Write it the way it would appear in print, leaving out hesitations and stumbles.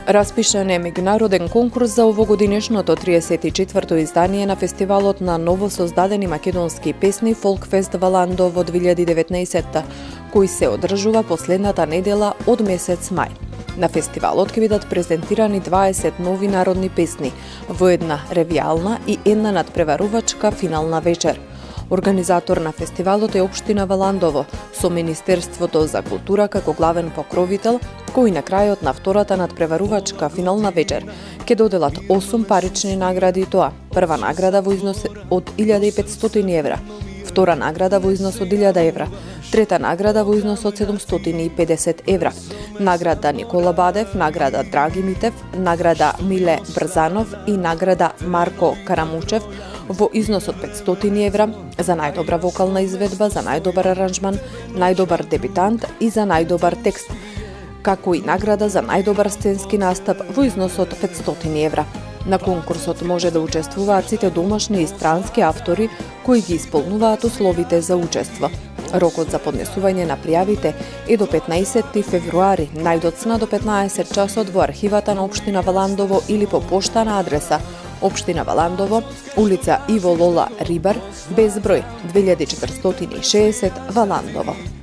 Распишан е меѓународен конкурс за овогодинешното 34-то издание на фестивалот на новосоздадени македонски песни Фолкфест Валандо во 2019, кој се одржува последната недела од месец мај. На фестивалот ќе бидат презентирани 20 нови народни песни во една ревијална и една надпреварувачка финална вечер. Организатор на фестивалот е Општина Валандово, со Министерството за култура како главен покровител, кои на крајот на втората надпреварувачка финална вечер ќе доделат 8 парични награди, тоа: прва награда во износ од 1500 евра, втора награда во износ од 1000 евра, трета награда во износ од 750 евра, награда Никола Бадев, награда Драги Митев, награда Миле Брзанов и награда Марко Карамучев во износ од 500 евра за најдобра вокална изведба, за најдобар аранжман, најдобар дебитант и за најдобар текст, како и награда за најдобар сценски настап во износ од 500 евра. На конкурсот може да учествуваат сите домашни и странски автори кои ги исполнуваат условите за учество. Рокот за поднесување на пријавите е до 15 февруари, најдоцна до 15 часот во архивата на Општина Валандово или по пошта на адреса Општина Валандово, улица Иво Лола Рибар, без број 2460 Валандово.